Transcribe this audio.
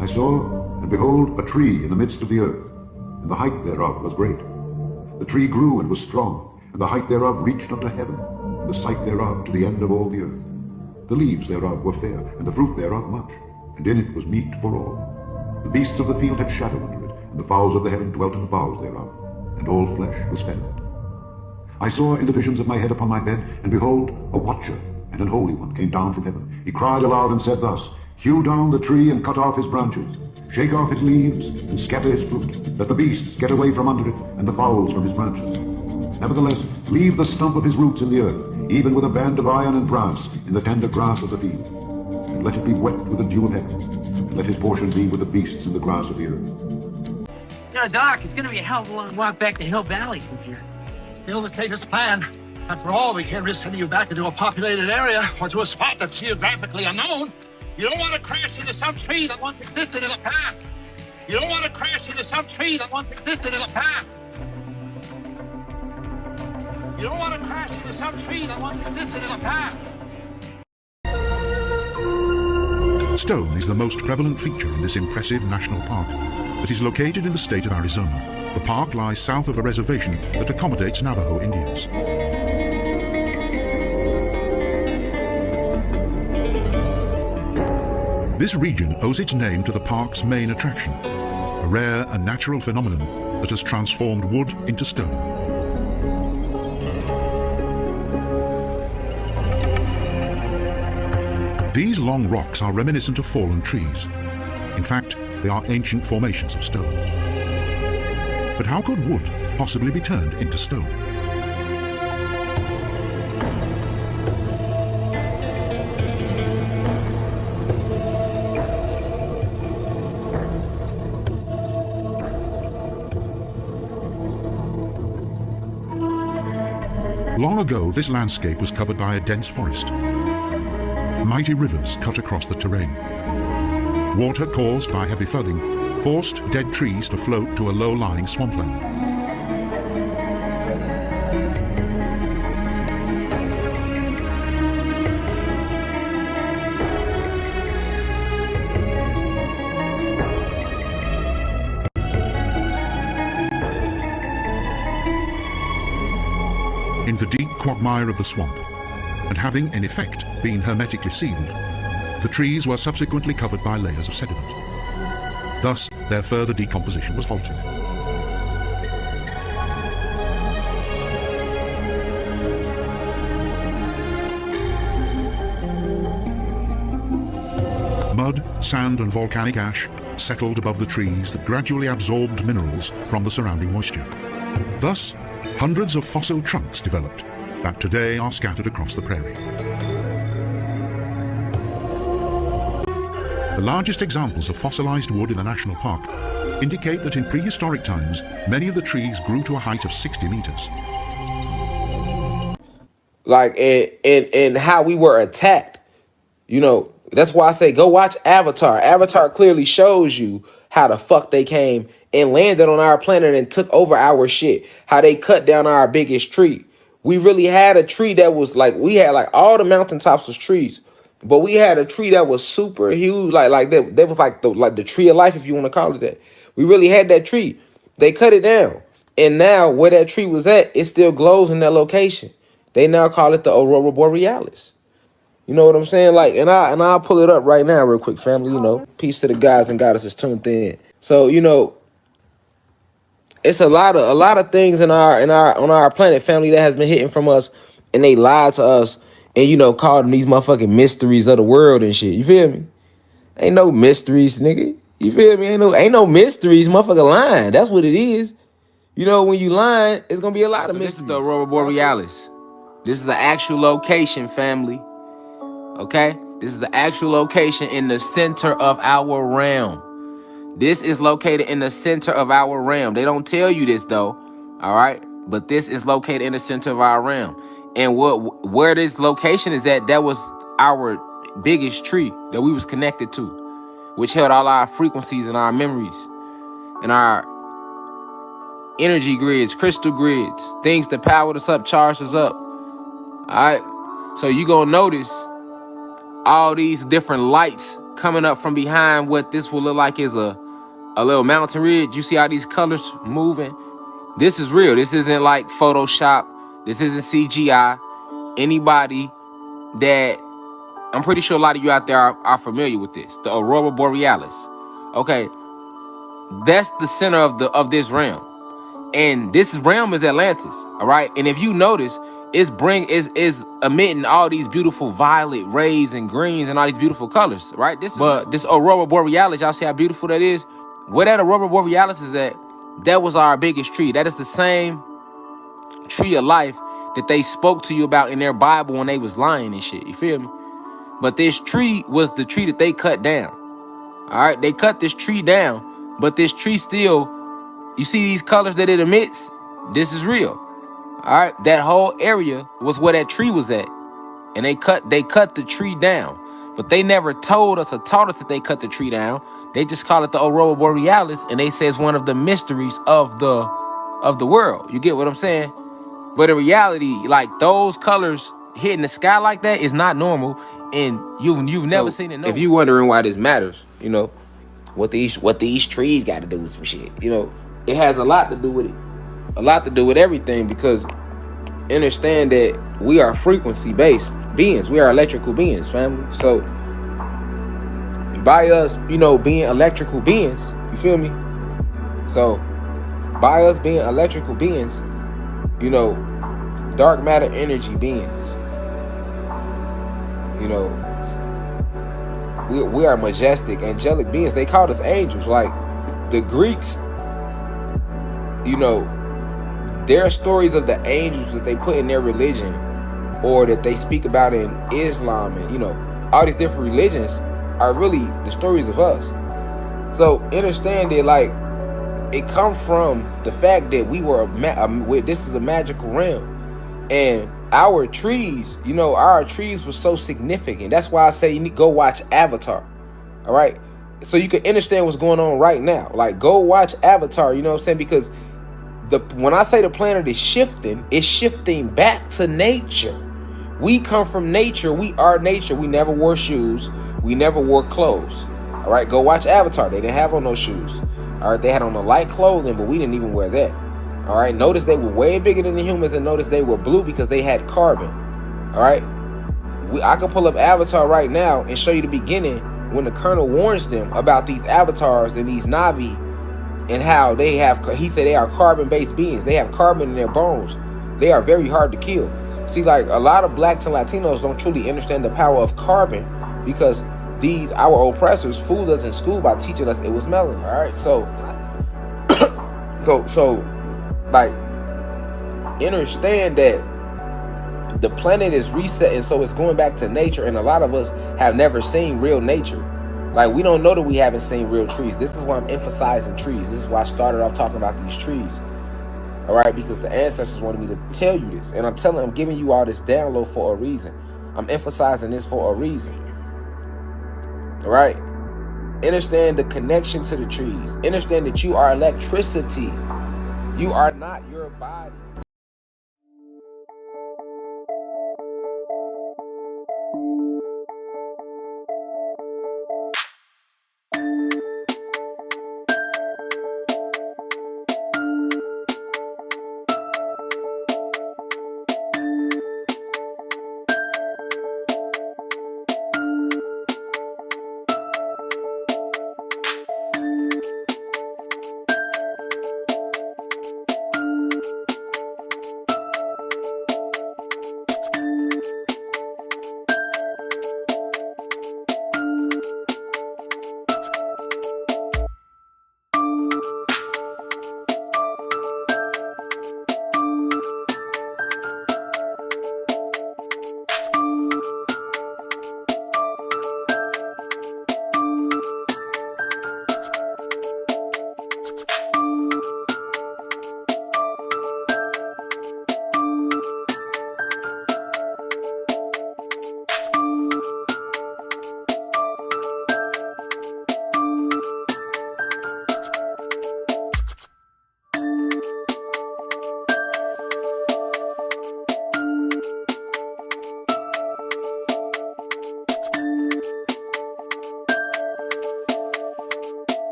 I saw, and behold, a tree in the midst of the earth, and the height thereof was great. The tree grew and was strong, and the height thereof reached unto heaven, and the sight thereof to the end of all the earth. The leaves thereof were fair, and the fruit thereof much, and in it was meat for all. The beasts of the field had shadow under it, and the fowls of the heaven dwelt in the boughs thereof, and all flesh was fed. I saw in the visions of my head upon my bed, and behold, a watcher and an holy one came down from heaven. He cried aloud and said thus, Hew down the tree and cut off his branches, shake off his leaves and scatter his fruit, that the beasts get away from under it, and the fowls from his branches. Nevertheless, leave the stump of his roots in the earth, even with a band of iron and brass in the tender grass of the field. And let it be wet with the dew of heaven, and let his portion be with the beasts in the grass of the earth. You know, Doc, it's going to be a hell of a long walk back to Hill Valley from here. Still the safest plan. After all, we can't risk sending you back into a populated area or to a spot that's geographically unknown. You don't want to crash into some tree that once existed in the past. You don't want to crash into some tree that once existed in the past. You don't want to crash into some tree that once existed in the past. Stone is the most prevalent feature in this impressive national park. It is located in the state of Arizona. The park lies south of a reservation that accommodates Navajo Indians. This region owes its name to the park's main attraction, a rare and natural phenomenon that has transformed wood into stone. These long rocks are reminiscent of fallen trees. In fact, they are ancient formations of stone. But how could wood possibly be turned into stone? Long ago, this landscape was covered by a dense forest. Mighty rivers cut across the terrain. Water caused by heavy flooding forced dead trees to float to a low-lying swampland. In the deep quagmire of the swamp, and having in effect been hermetically sealed, the trees were subsequently covered by layers of sediment. Thus, their further decomposition was halted. Mud, sand and volcanic ash settled above the trees that gradually absorbed minerals from the surrounding moisture. Thus, hundreds of fossil trunks developed that today are scattered across the prairie. The largest examples of fossilized wood in the national park indicate that in prehistoric times, many of the trees grew to a height of 60 meters. Like, and how we were attacked. You know, that's why I say go watch Avatar. Avatar clearly shows you how the fuck they came and landed on our planet and took over our shit. How they cut down our biggest tree. We really had a tree that was like, we had like all the mountaintops was trees, but we had a tree that was super huge, like that was like the tree of life, if you want to call it that. We really had that tree. They cut it down, and now where that tree was at, it still glows in that location. They now call it the Aurora Borealis. You know what I'm saying? Like, and I'll pull it up right now, real quick, family. You know, peace to the guys and goddesses tuned in. So you know, it's a lot of things on our planet, family, that has been hitting from us, and they lied to us, and you know, called them these motherfucking mysteries of the world and shit. You feel me? Ain't no mysteries, nigga. You feel me? Ain't no mysteries, motherfucker lying. That's what it is. You know, when you lying, it's gonna be a lot of mysteries. This is the Aurora Borealis. This is the actual location, family. Okay? This is the actual location in the center of our realm. This is located in the center of our realm. They don't tell you this though, all right? But this is located in the center of our realm. And where this location is at, that was our biggest tree that we was connected to, which held all our frequencies and our memories and our energy grids, crystal grids, things that powered us up, charged us up. All right? So you gonna notice all these different lights coming up from behind what this will look like is a little mountain ridge. You see how these colors moving? This is real. This isn't like Photoshop. This isn't CGI. Anybody that, I'm pretty sure a lot of you out there are familiar with this. The Aurora Borealis. Okay, that's the center of this realm. And this realm is Atlantis, all right? And if you notice, is emitting all these beautiful violet rays and greens and all these beautiful colors, right? This Aurora Borealis, y'all see how beautiful that is? Where that Aurora Borealis is at, that was our biggest tree. That is the same tree of life that they spoke to you about in their Bible when they was lying and shit, you feel me? But this tree was the tree that they cut down, all right? They cut this tree down, but this tree still, you see these colors that it emits? This is real. All right, that whole area was where that tree was at, and they cut the tree down, but they never told us or taught us that they cut the tree down. They just call it the Aurora Borealis, and they say it's one of the mysteries of the world. You get what I'm saying? But in reality, like those colors hitting the sky like that is not normal, and you've never seen it. If you wondering why this matters, you know, what these trees got to do with some shit, you know, it has a lot to do with it. A lot to do with everything, because understand that we are frequency-based beings. We are electrical beings, family. So by us, you know, being electrical beings, you feel me? So by us being electrical beings, you know, dark matter energy beings, you know, we are majestic, angelic beings. They called us angels. Like the Greeks, you know, there are stories of the angels that they put in their religion, or that they speak about in Islam, and you know, all these different religions are really the stories of us. So understand that, like, it comes from the fact that we were this is a magical realm, and our trees, you know, our trees were so significant. That's why I say you need to go watch Avatar. All right, so you can understand what's going on right now. Like, go watch Avatar. You know what I'm saying? Because when I say the planet is shifting, it's shifting back to nature. We come from nature. We are nature. We never wore shoes. We never wore clothes. All right, go watch Avatar. They didn't have on those shoes. All right, they had on the light clothing, but we didn't even wear that. All right, notice they were way bigger than the humans, and notice they were blue because they had carbon. All right, I can pull up Avatar right now and show you the beginning when the Colonel warns them about these avatars and these Na'vi, and how they have, he said they are carbon-based beings. They have carbon in their bones. They are very hard to kill. See, like, a lot of blacks and Latinos don't truly understand the power of carbon, because our oppressors fooled us in school by teaching us it was melanin. All right, so like, understand that the planet is resetting, so it's going back to nature, and a lot of us have never seen real nature. Like, we don't know that we haven't seen real trees. This is why I'm emphasizing trees. This is why I started off talking about these trees. All right, because the ancestors wanted me to tell you this, and I'm giving you all this download for a reason. I'm emphasizing this for a reason. All right, understand the connection to the trees. Understand that you are electricity. You are not your body.